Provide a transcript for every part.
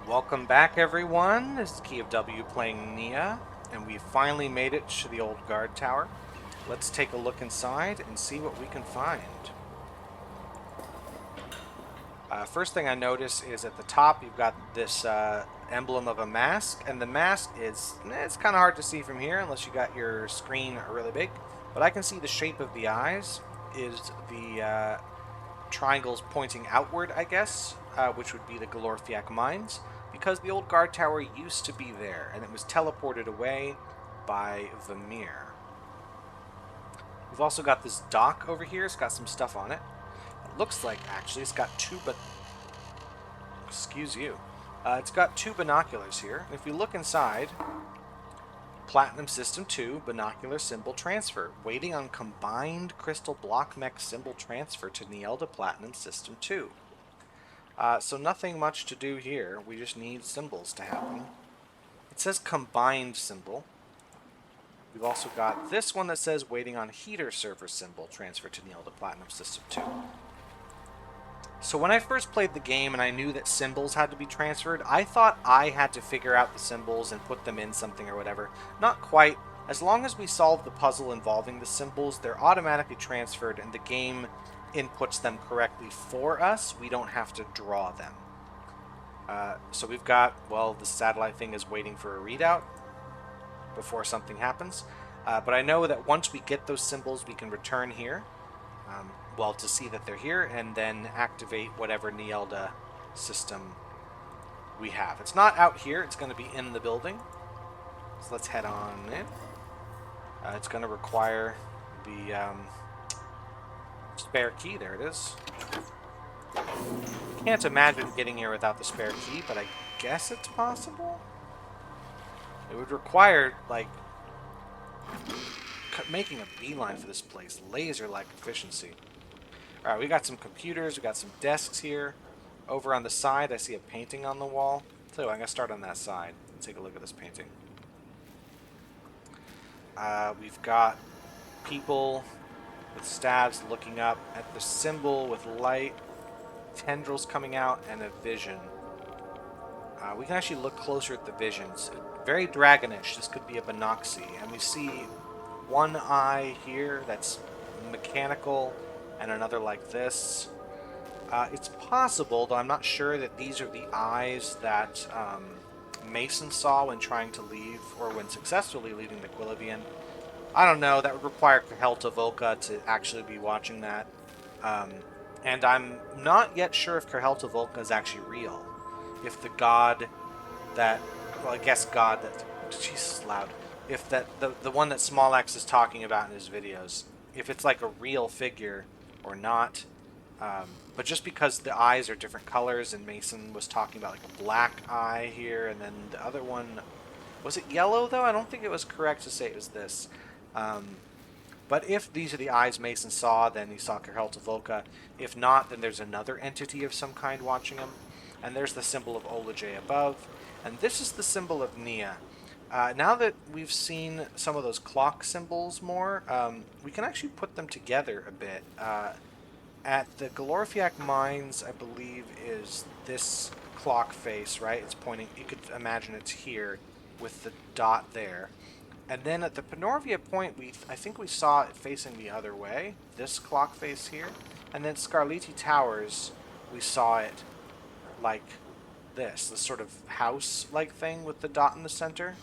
Welcome back, everyone. This is Key of W playing Neyyah, and we finally made it to the old guard tower. Let's take a look inside and see what we can find. First thing I notice is at the top you've got this emblem of a mask, and the mask is it's kind of hard to see from here unless you got your screen really big. But I can see the shape of the eyes is the triangles pointing outward, I guess, which would be the Galorthiak mines, because the old guard tower used to be there, and it was teleported away by Vamir. We've also got this dock over here. It's got some stuff on it. It looks like, actually, it's got two, but excuse you. It's got two binoculars here. If we look inside, Platinum System 2 binocular symbol transfer. Waiting on combined crystal block mech symbol transfer to Neyyah Platinum System 2. So nothing much to do here. We just need symbols to happen. It says combined symbol. We've also got this one that says waiting on heater server symbol transfer to Neyyah Platinum System 2. So when I first played the game and I knew that symbols had to be transferred, I thought I had to figure out the symbols and put them in something or whatever. Not quite. As long as we solve the puzzle involving the symbols, they're automatically transferred and the game inputs them correctly for us. We don't have to draw them. So we've got, well, the satellite thing is waiting for a readout before something happens. But I know that once we get those symbols, we can return here. Well, to see that they're here, and then activate whatever Neyyah system we have. It's not out here, it's going to be in the building. So let's head on in. It's going to require the spare key. There it is. Can't imagine getting here without the spare key, but I guess it's possible. It would require, like, making a beeline for this place. Laser-like efficiency. Alright, we got some computers, we got some desks here. Over on the side, I see a painting on the wall. So I'm going to start on that side and take a look at this painting. We've got people with staves looking up at the symbol with light, tendrils coming out, and a vision. We can actually look closer at the visions. Very dragonish. This could be a Binoxy. And we see one eye here that's mechanical, and another like this. It's possible, though I'm not sure, that these are the eyes that Mason saw when trying to leave, or when successfully leaving the Quillivian. I don't know, that would require Kerhelta Volca to actually be watching that. And I'm not yet sure if Kerhelta Volca is actually real. If the god that, well, I guess god that, Jesus, loud. If that, the one that Smollax is talking about in his videos, if it's like a real figure or not. But just because the eyes are different colors, and Mason was talking about like a black eye here, and then the other one, was it yellow though? I don't think it was correct to say it was this. But if these are the eyes Mason saw, then he saw Kerhelta Volca. If not, then there's another entity of some kind watching him. And there's the symbol of Olajay above. And this is the symbol of Neyyah. Now that we've seen some of those clock symbols more, we can actually put them together a bit. At the Galorthiak mines, I believe, is this clock face, right? It's pointing, you could imagine it's here with the dot there. And then at the Penorvia point, I think we saw it facing the other way, this clock face here. And then Scarliti Towers, we saw it like this sort of house-like thing with the dot in the center.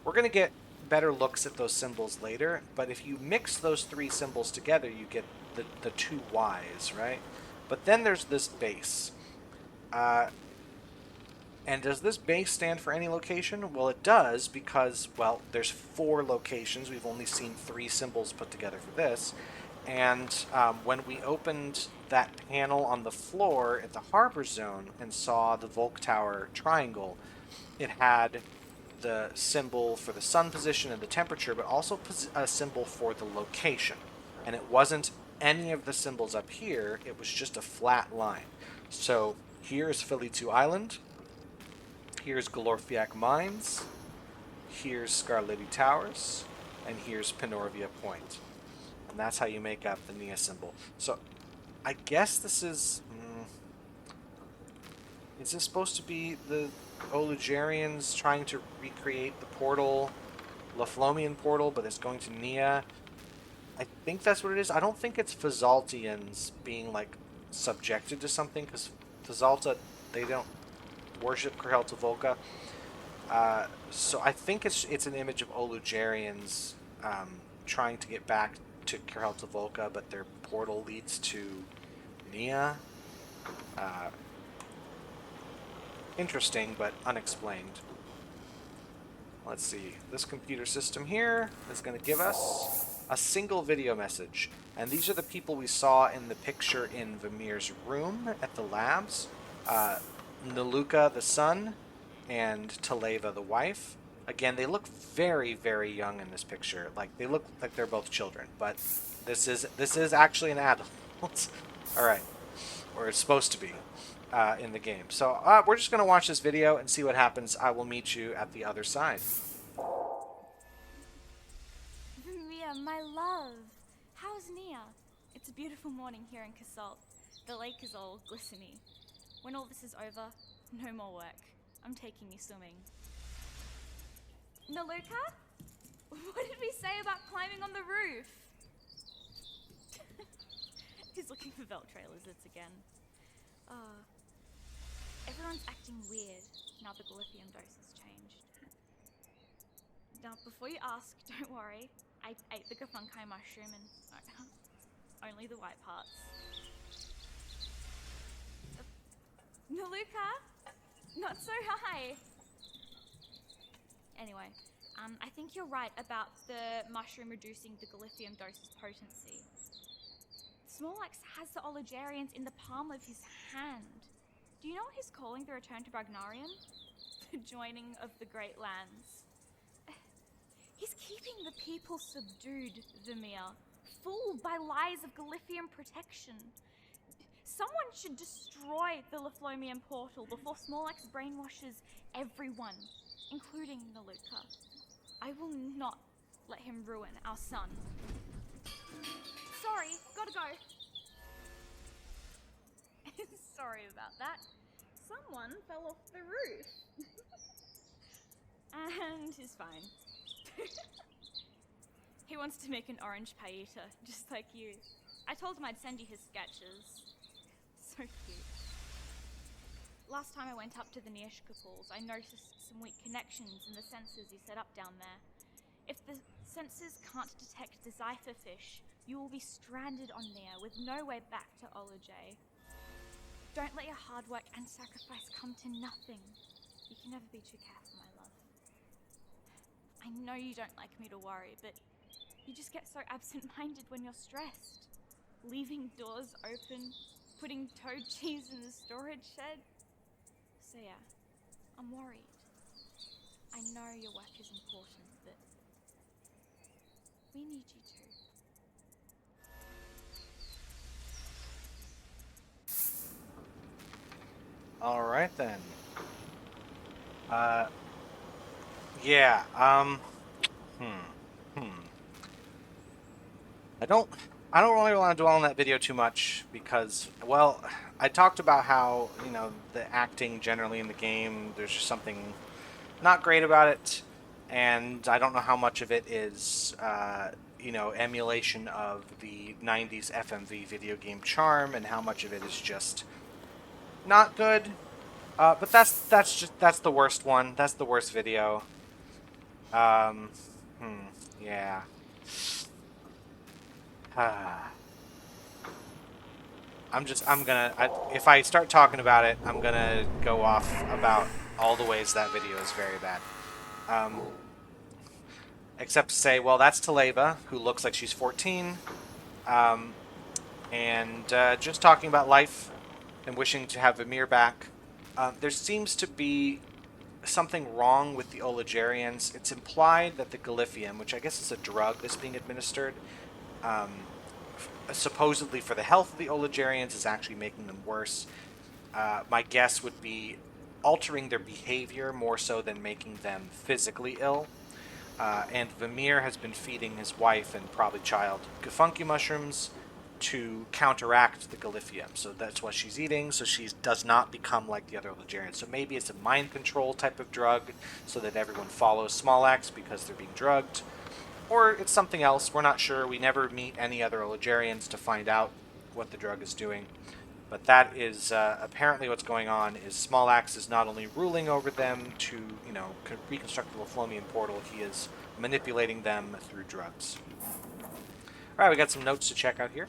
We're going to get better looks at those symbols later, but if you mix those three symbols together, you get the two Ys, right? But then there's this base. And does this base stand for any location? Well, it does, because, well, there's 4 locations. We've only seen 3 symbols put together for this. And when we opened that panel on the floor at the harbor zone and saw the Volk Tower triangle, it had the symbol for the sun position and the temperature, but also a symbol for the location. And it wasn't any of the symbols up here, it was just a flat line. So here's Philly 2 Island, here's Galorthiak Mines, here's Scarliti Towers, and here's Penorvia Point. And that's how you make up the Neyyah symbol. So I guess this is... Is this supposed to be the Olugerians trying to recreate the portal, Laflomian portal, but it's going to Neyyah? I think that's what it is. I don't think it's Fazaltians being, like, subjected to something, because Fazalta, they don't worship Kerhelta Volca. So I think it's an image of Olugerians trying to get back to Kerhelta Volca, but their portal leads to Neyyah. Uh, Interesting, but unexplained. Let's see. This computer system here is going to give us a single video message. And these are the people we saw in the picture in Vamir's room at the labs. Naluka, the son, and Taleva, the wife. Again, they look very, very young in this picture. Like, they look like they're both children, but this is actually an adult. All right, or it's supposed to be in the game. So we're just going to watch this video and see what happens. I will meet you at the other side. Vamir, my love. How's Neyyah? It's a beautiful morning here in Kasalt. The lake is all glistening. When all this is over, no more work. I'm taking you swimming. Naluka? What did we say about climbing on the roof? He's looking for Veltrail lizards again. Everyone's acting weird now the Galithium dose has changed. Now, before you ask, don't worry. I ate the Gafunkai mushroom and only the white parts. Naluka? Not so high! Anyway, I think you're right about the mushroom reducing the Galithium dose's potency. Snorlax has the Olugerians in the palm of his hand. Do you know what he's calling the return to Bragnarian? The joining of the Great Lands. He's keeping the people subdued, Vamir, fooled by lies of Galithium protection. Someone should destroy the Laflomian portal before Snorlax brainwashes everyone, including Naluka. I will not let him ruin our son. Sorry, gotta go. Sorry about that. Someone fell off the roof. And he's fine. He wants to make an orange paella, just like you. I told him I'd send you his sketches. So cute. Last time I went up to the Neyyah pools, I noticed some weak connections in the sensors you set up down there. If the sensors can't detect the Zypher fish, you will be stranded on Neyyah with no way back to Olujay. Don't let your hard work and sacrifice come to nothing. You can never be too careful, my love. I know you don't like me to worry, but you just get so absent-minded when you're stressed. Leaving doors open, putting toad cheese in the storage shed. So yeah, I'm worried. I know your work is important, but we need you too. All right then. Yeah. I don't really want to dwell on that video too much because, well, I talked about how, you know, the acting generally in the game, there's just something not great about it, and I don't know how much of it is, you know, emulation of the 90s FMV video game charm, and how much of it is just not good. But that's the worst one. That's the worst video. Yeah. If I start talking about it, I'm gonna go off about all the ways that video is very bad. Except to say, well, that's Taleba, who looks like she's 14, and just talking about life and wishing to have Vamir back. There seems to be something wrong with the Olugerians. It's implied that the Galithium, which I guess is a drug that's being administered, supposedly for the health of the Olugerians, is actually making them worse. My guess would be altering their behavior more so than making them physically ill. And Vamir has been feeding his wife and probably child Gafunky mushrooms, to counteract the Galifium. So that's what she's eating, so she does not become like the other Legarians. So maybe it's a mind control type of drug, so that everyone follows Smollax because they're being drugged. Or it's something else, we're not sure. We never meet any other Legarians to find out what the drug is doing. But that is apparently what's going on, is Smollax is not only ruling over them to, reconstruct the Leflomian portal, he is manipulating them through drugs. Alright, we got some notes to check out here.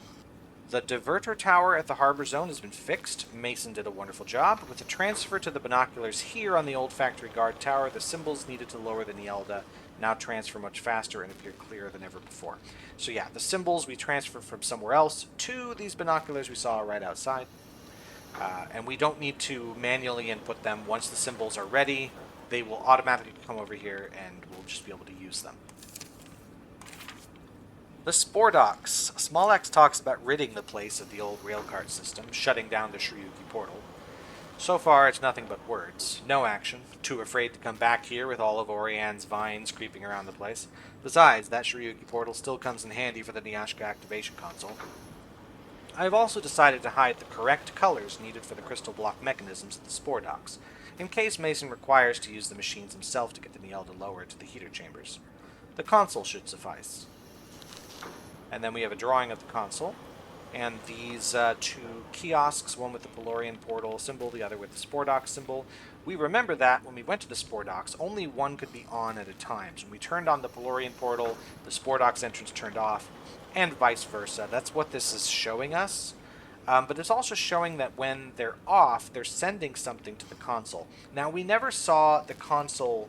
The diverter tower at the harbor zone has been fixed. Mason did a wonderful job. With the transfer to the binoculars here on the old factory guard tower, the symbols needed to lower the Neyyah now transfer much faster and appear clearer than ever before. So yeah, the symbols we transfer from somewhere else to these binoculars we saw right outside. And we don't need to manually input them. Once the symbols are ready, they will automatically come over here and we'll just be able to use them. The Spore Docks. Smollax talks about ridding the place of the old railcart system, shutting down the Shryugi portal. So far, it's nothing but words. No action. Too afraid to come back here with all of Orian's vines creeping around the place. Besides, that Shryugi portal still comes in handy for the Nyashka activation console. I have also decided to hide the correct colors needed for the crystal block mechanisms at the Spore Docks, in case Mason requires to use the machines himself to get the Neyyah lower to the heater chambers. The console should suffice. And then we have a drawing of the console, and these two kiosks, one with the Pelorian portal symbol, the other with the Spore Docks symbol. We remember that when we went to the Spore Docks, only one could be on at a time. So when we turned on the Pelorian portal, the Spore Docks entrance turned off, and vice versa. That's what this is showing us. But it's also showing that when they're off, they're sending something to the console. Now, we never saw the console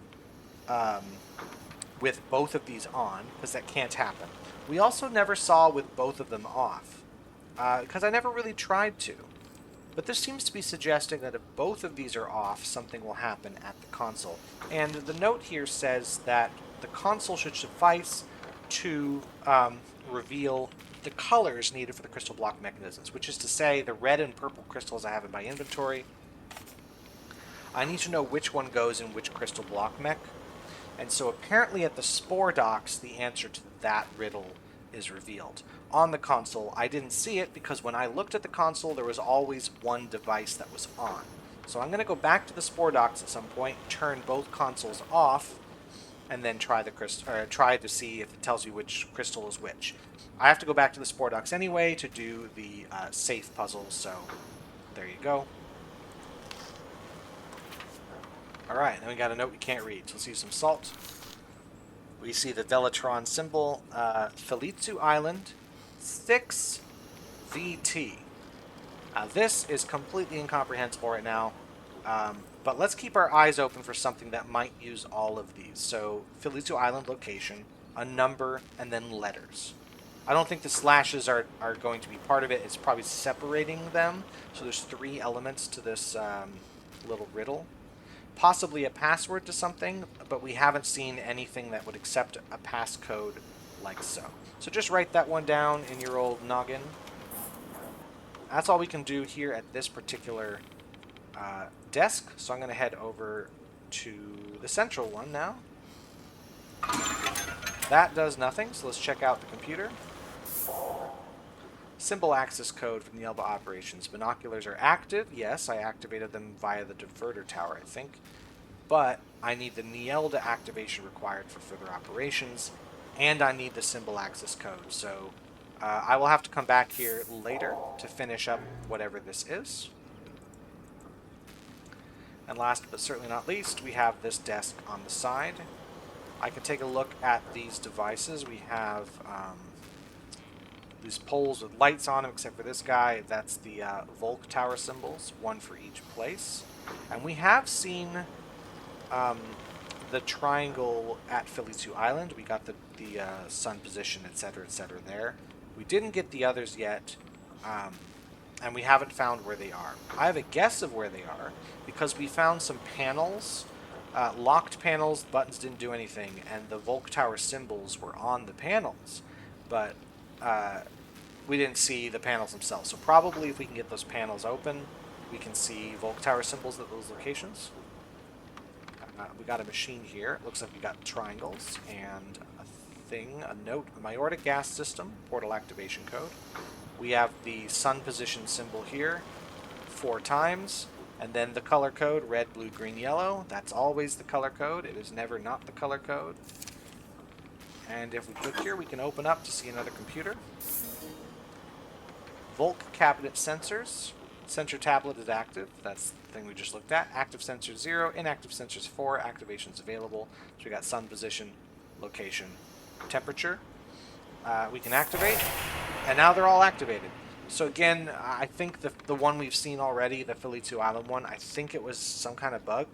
with both of these on, because that can't happen. We also never saw with both of them off, because I never really tried to. But this seems to be suggesting that if both of these are off, something will happen at the console. And the note here says that the console should suffice to reveal the colors needed for the crystal block mechanisms, which is to say the red and purple crystals I have in my inventory. I need to know which one goes in which crystal block mech. And so apparently at the Spore Docks, the answer to that riddle is revealed. On the console, I didn't see it because when I looked at the console, there was always one device that was on. So I'm going to go back to the Spore Docks at some point, turn both consoles off, and then try to see if it tells me which crystal is which. I have to go back to the Spore Docks anyway to do the safe puzzle, so there you go. Alright, then we got a note we can't read, so let's use some salt. We see the Velatron symbol, Felitsu Island, 6 VT. This is completely incomprehensible right now, but let's keep our eyes open for something that might use all of these. So, Felitsu Island location, a number, and then letters. I don't think the slashes are going to be part of it. It's probably separating them. So there's 3 elements to this little riddle. Possibly a password to something, but we haven't seen anything that would accept a passcode like so. So just write that one down in your old noggin. That's all we can do here at this particular desk. So I'm going to head over to the central one now. That does nothing, so let's check out the computer. Symbol access code for Neyyah operations. Binoculars are active. Yes, I activated them via the diverter tower, I think. But I need the Neyyah activation required for further operations, and I need the symbol access code. So I will have to come back here later to finish up whatever this is. And last but certainly not least, we have this desk on the side. I can take a look at these devices. We have these poles with lights on them, except for this guy. That's the Volk Tower symbols, one for each place. And we have seen the triangle at Felitsu Island. We got the sun position, etc., there. We didn't get the others yet, and we haven't found where they are. I have a guess of where they are, because we found some panels, locked panels, buttons didn't do anything, and the Volk Tower symbols were on the panels, but we didn't see the panels themselves. So probably if we can get those panels open, we can see Volk Tower symbols at those locations. We got a machine here. It looks like we got triangles and a thing, a note, a Majortic gas system, portal activation code. We have the sun position symbol here 4 times, and then the color code, red, blue, green, yellow. That's always the color code. It is never not the color code. And if we click here, we can open up to see another computer. Volk cabinet sensors. Sensor tablet is active. That's the thing we just looked at. Active sensors 0, inactive sensors 4. Activations available. So we got sun position, location, temperature. We can activate, and now they're all activated. So again, I think the one we've seen already, the Philly 2 Island one, I think it was some kind of bug.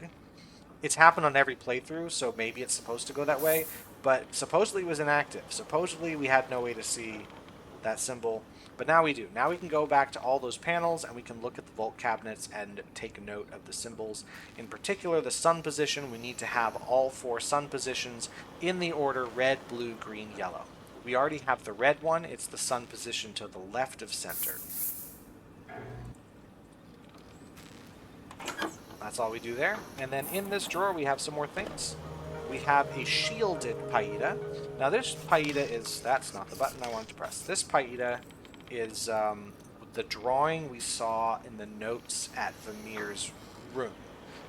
It's happened on every playthrough, so maybe it's supposed to go that way, but supposedly it was inactive. Supposedly we had no way to see that symbol, but now we do. Now we can go back to all those panels and we can look at the vault cabinets and take note of the symbols. In particular, the sun position, we need to have all 4 sun positions in the order red, blue, green, yellow. We already have the red one. It's the sun position to the left of center. That's all we do there. And then in this drawer, we have some more things. We have a shielded Paida. Now this Paida is, that's not the button I wanted to press. This Paida is the drawing we saw in the notes at Vamir's room.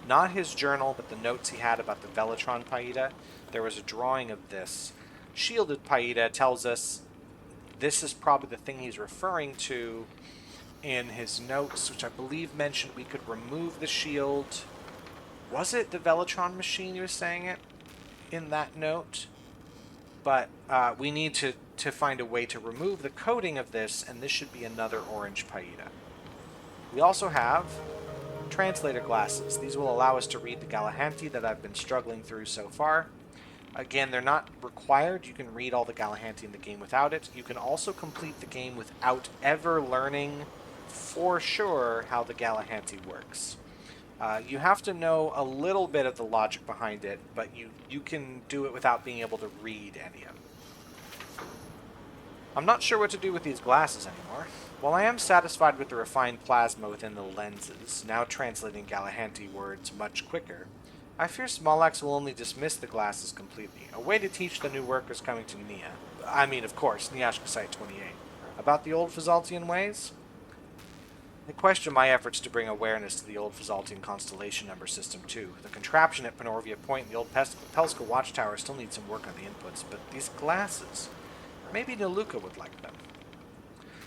Not his journal, but the notes he had about the Velatron Paida. There was a drawing of this. Shielded Paida tells us this is probably the thing he's referring to in his notes, which I believe mentioned we could remove the shield. Was it the Velatron machine he was saying it in that note? But we need to find a way to remove the coating of this, and this should be another orange Paida. We also have translator glasses. These will allow us to read the Galahanti that I've been struggling through so far. Again, they're not required. You can read all the Galahanti in the game without it. You can also complete the game without ever learning for sure how the Galahanti works. You have to know a little bit of the logic behind it, but you can do it without being able to read any of it. I'm not sure what to do with these glasses anymore. While I am satisfied with the refined plasma within the lenses, now translating Galahanti words much quicker, I fear Smollax will only dismiss the glasses completely. A way to teach the new workers coming to Neyyah. I mean, of course, Neyyah Site 28. About the old Fazaltian ways? I question my efforts to bring awareness to the old Fazaltian constellation number system too. The contraption at Panorvia Point and the old Pelska Watchtower still need some work on the inputs, but these glasses, maybe Naluka would like them.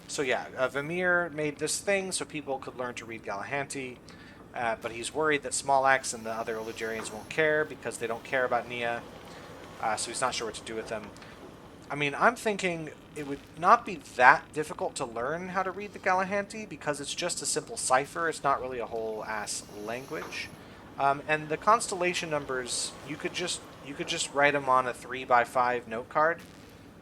So yeah, Vamir made this thing so people could learn to read Galahanti, but he's worried that Smollax and the other Ologerians won't care because they don't care about Neyyah, so he's not sure what to do with them. I mean, I'm thinking it would not be that difficult to learn how to read the Galahanti because it's just a simple cipher. It's not really a whole ass language. And the constellation numbers, you could just write them on a 3x5 note card.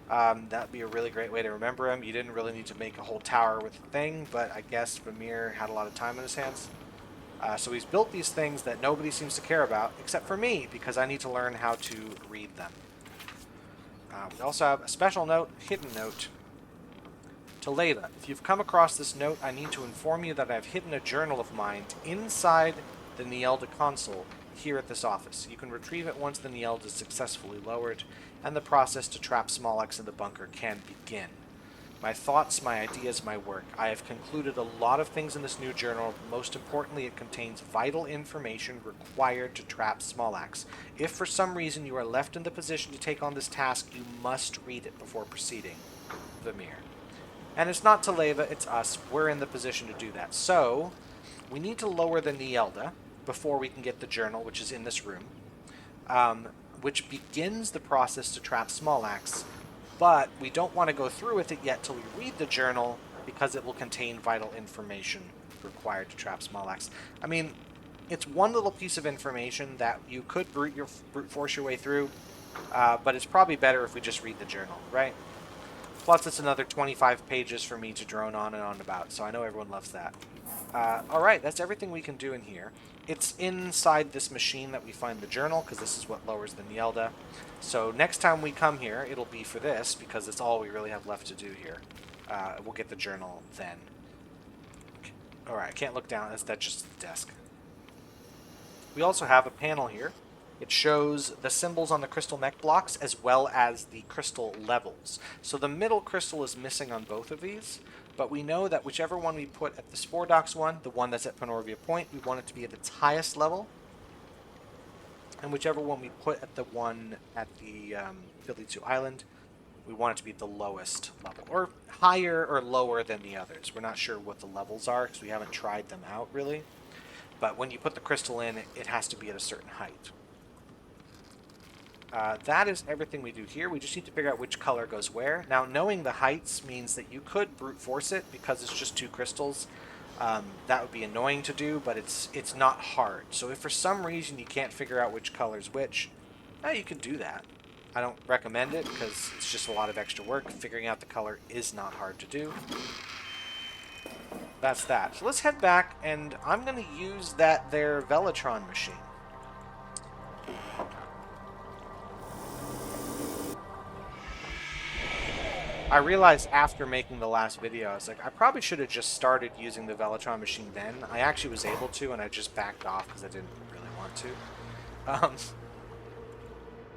That'd be a really great way to remember them. You didn't really need to make a whole tower with the thing, but I guess Vamir had a lot of time in his hands. So he's built these things that nobody seems to care about, except for me, because I need to learn how to read them. We also have a special note, hidden note, to Layla. If you've come across this note, I need to inform you that I've hidden a journal of mine inside the Neyyah console here at this office. You can retrieve it once the Neyyah is successfully lowered, and the process to trap Smollax in the bunker can begin. My thoughts, my ideas, my work. I have concluded a lot of things in this new journal. Most importantly, it contains vital information required to trap Smollax. If for some reason you are left in the position to take on this task, you must read it before proceeding. Vamir. And it's not Taleva, it's us. We're in the position to do that. So, we need to lower the Neyyah before we can get the journal, which is in this room, which begins the process to trap Smollax. But we don't want to go through with it yet till we read the journal because it will contain vital information required to trap Smollax. I mean, it's one little piece of information that you could brute force your way through, but it's probably better if we just read the journal, right? Plus, it's another 25 pages for me to drone on and on about, so I know everyone loves that. Alright, that's everything we can do in here. It's inside this machine that we find the journal, because this is what lowers the Neyyah. So next time we come here, it'll be for this, because it's all we really have left to do here. We'll get the journal then. Alright, I can't look down, that's just the desk. We also have a panel here. It shows the symbols on the crystal mech blocks as well as the crystal levels. So the middle crystal is missing on both of these, But we know that whichever one we put at the Spore Docks one, the one that's at Panorvia Point, we want it to be at its highest level. And whichever one we put at the one at the Philly 2 Island, we want it to be the lowest level. Or higher or lower than the others. We're not sure what the levels are because we haven't tried them out really. But when you put the crystal in, it has to be at a certain height. That is everything we do here. We just need to figure out which color goes where. Now, knowing the heights means that you could brute force it because it's just 2 crystals. That would be annoying to do, but it's not hard. So if for some reason you can't figure out which color's which, you can do that. I don't recommend it because it's just a lot of extra work. Figuring out the color is not hard to do. That's that. So let's head back, and I'm going to use that there Velotron machine. I realized after making the last video, I was like, I probably should have just started using the Velotron machine then. I actually was able to, and I just backed off because I didn't really want to.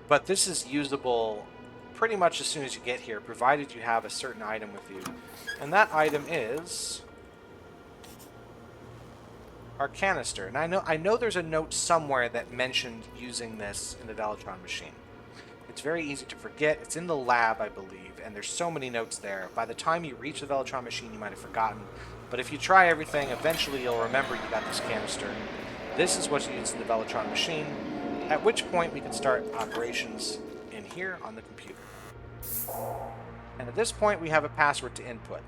But this is usable pretty much as soon as you get here, provided you have a certain item with you. And that item is our canister. And I know there's a note somewhere that mentioned using this in the Velotron machine. It's very easy to forget. It's in the lab, I believe, and there's so many notes there. By the time you reach the Velotron machine, you might have forgotten. But if you try everything, eventually you'll remember you got this canister. This is what's used in the Velotron machine, at which point we can start operations in here on the computer. And at this point, we have a password to input.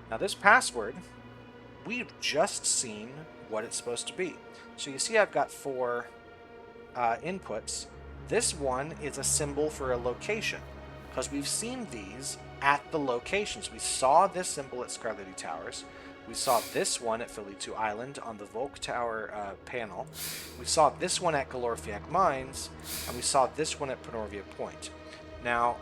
Now this password, we've just seen what it's supposed to be. So you see I've got 4 inputs. This one is a symbol for a location, because we've seen these at the locations. We saw this symbol at Scarlatti Towers. We saw this one at Philly 2 Island on the Volk Tower panel. We saw this one at Galorfiak Mines, and we saw this one at Panorvia Point. Now,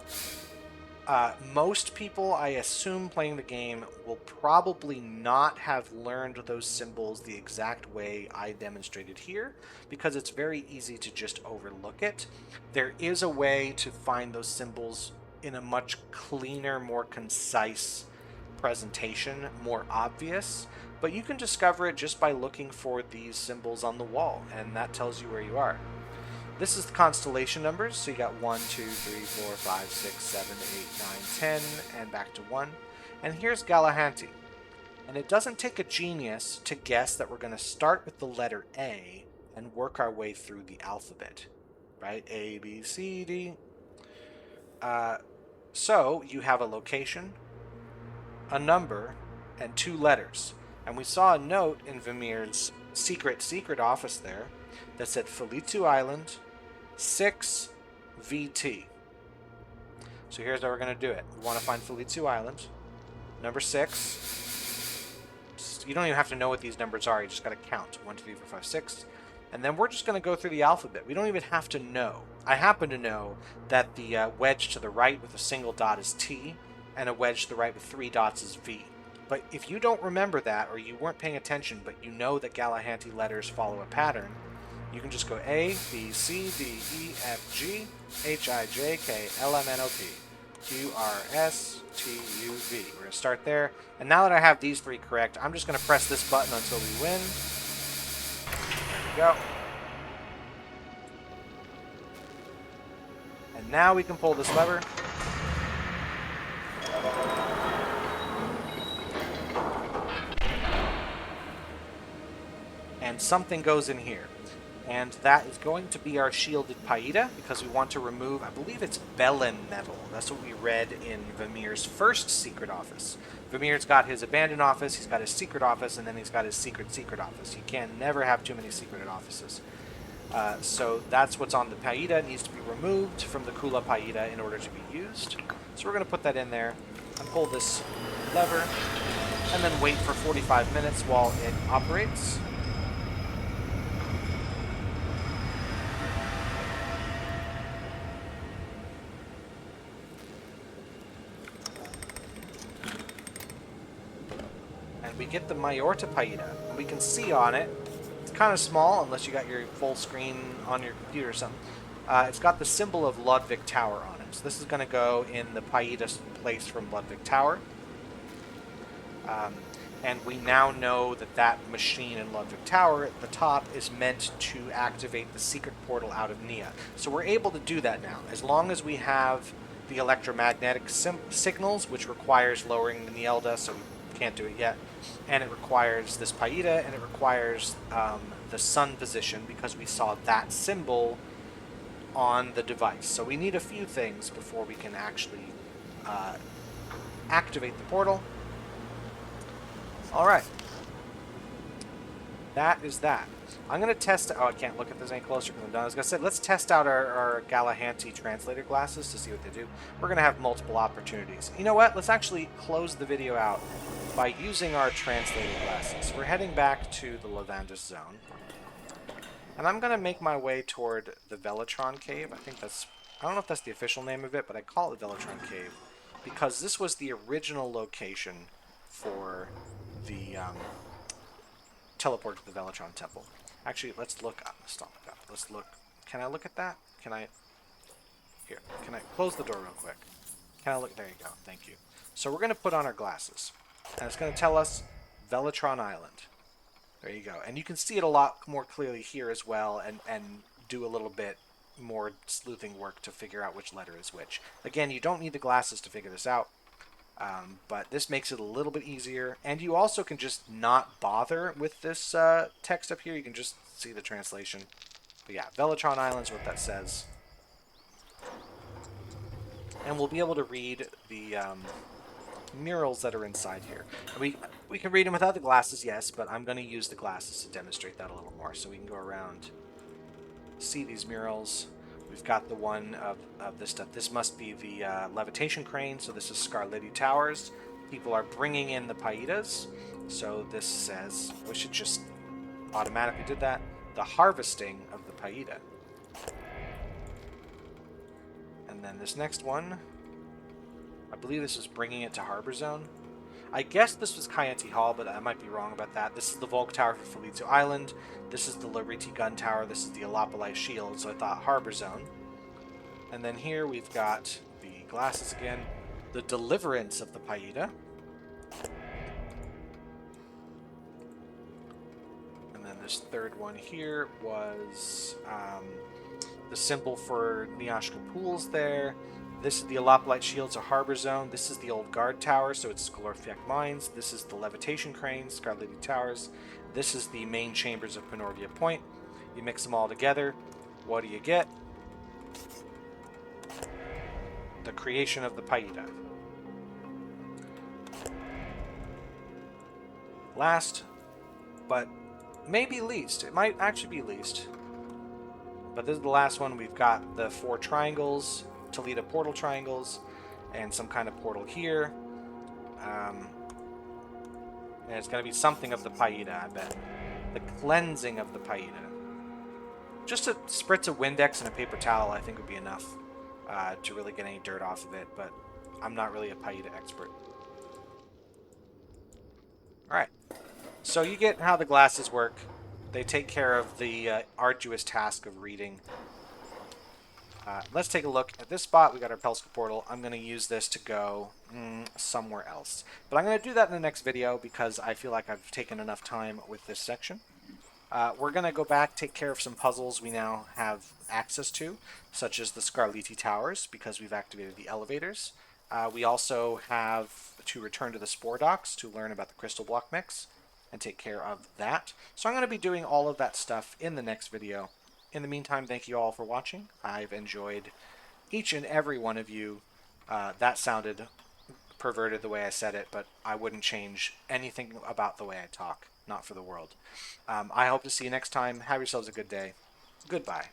most people, I assume, playing the game will probably not have learned those symbols the exact way I demonstrated here, because it's very easy to just overlook it. There is a way to find those symbols in a much cleaner, more concise presentation, more obvious, but you can discover it just by looking for these symbols on the wall, and that tells you where you are. This is the constellation numbers, so you got 1, 2, 3, 4, 5, 6, 7, 8, 9, 10, and back to 1. And here's Galahanti. And it doesn't take a genius to guess that we're going to start with the letter A and work our way through the alphabet, right? A, B, C, D. So you have a location, a number, and 2 letters. And we saw a note in Vamir's secret office there that said Philly 2 Island, 6 VT. So here's how we're going to do it. We want to find Philly 2 Island, number 6. You don't even have to know what these numbers are. You just got to count. 1, 2, 3, 4, 5, 6. And then we're just going to go through the alphabet. We don't even have to know. I happen to know that the wedge to the right with a single dot is T, and a wedge to the right with 3 dots is V. But if you don't remember that, or you weren't paying attention, but you know that Galahanti letters follow a pattern, you can just go A, B, C, D, E, F, G, H, I, J, K, L, M, N, O, P, Q, R, S, T, U, V. We're going to start there. And now that I have these 3 correct, I'm just going to press this button until we win. There we go. And now we can pull this lever. And something goes in here. And that is going to be our shielded Paida, because we want to remove, I believe it's Belen metal. That's what we read in Vamir's first secret office. Vamir's got his abandoned office, he's got his secret office, and then he's got his secret office. You can never have too many secret offices. So that's what's on the Paida. It needs to be removed from the Kula Paida in order to be used. So we're going to put that in there and pull this lever, and then wait for 45 minutes while it operates. We get the Majorta Paida, and we can see on it, it's kind of small unless you got your full screen on your computer or something. It's got the symbol of Ludwig Tower on it. So this is going to go in the Paida place from Ludwig Tower. And we now know that that machine in Ludwig Tower at the top is meant to activate the secret portal out of Neyyah. So we're able to do that now. As long as we have the electromagnetic signals, which requires lowering the Neelda, so we can't do it yet. And it requires this Paida, and it requires the sun position, because we saw that symbol on the device. So we need a few things before we can actually activate the portal. All right. That is that. I'm going to test... Oh, I can't look at this any closer because I'm done. I was going to say, let's test out our Galahanti translator glasses to see what they do. We're going to have multiple opportunities. You know what? Let's actually close the video out by using our translator glasses. We're heading back to the Lavandis zone. And I'm going to make my way toward the Velatron Cave. I think that's... I don't know if that's the official name of it, but I call it the Velatron Cave because this was the original location for the... teleport to the Velatron Temple. Actually, let's look up. Stop it up. Let's look. Can I look at that? Can I... Here. Can I close the door real quick? Can I look? There you go. Thank you. So we're going to put on our glasses. And it's going to tell us Velatron Island. There you go. And you can see it a lot more clearly here as well, and do a little bit more sleuthing work to figure out which letter is which. Again, you don't need the glasses to figure this out. But this makes it a little bit easier. And you also can just not bother with this text up here. You can just see the translation. But yeah, Velatron Island is what that says. And we'll be able to read the murals that are inside here. And we can read them without the glasses, yes, but I'm going to use the glasses to demonstrate that a little more. So we can go around, see these murals. We've got the one of this stuff. This must be the levitation crane, so this is Scarletti Towers. People are bringing in the Paidas, so this says, we should just automatically did that, the harvesting of the Paida. And then this next one, I believe this is bringing it to Harbor Zone. I guess this was Kayenti Hall, but I might be wrong about that. This is the Volk Tower for Felicio Island. This is the Lariti Gun Tower. This is the Alopolite Shield, so I thought Harbor Zone. And then here we've got the glasses again. The Deliverance of the Paida. And then this third one here was the symbol for Nyashka Pools there. This is the Alopolite Shields, a Harbor Zone. This is the Old Guard Tower, so it's Skolorfiak Mines. This is the Levitation Crane, Scarletti Towers. This is the main chambers of Penorvia Point. You mix them all together. What do you get? The creation of the Paida. Last, but maybe least. It might actually be least. But this is the last one. We've got the 4 triangles, Toledo portal triangles, and some kind of portal here. And it's going to be something of the Paida, I bet. The cleansing of the Paida. Just a spritz of Windex and a paper towel, I think, would be enough to really get any dirt off of it, but I'm not really a Paida expert. Alright, so you get how the glasses work. They take care of the arduous task of reading. Let's take a look at this spot. We got our Pelska portal. I'm going to use this to go somewhere else. But I'm going to do that in the next video because I feel like I've taken enough time with this section. We're going to go back, take care of some puzzles we now have access to, such as the Scarletti Towers, because we've activated the elevators. We also have to return to the Spore Docks to learn about the Crystal Block mix and take care of that. So I'm going to be doing all of that stuff in the next video. In the meantime, thank you all for watching. I've enjoyed each and every one of you. That sounded perverted the way I said it, but I wouldn't change anything about the way I talk. Not for the world. I hope to see you next time. Have yourselves a good day. Goodbye.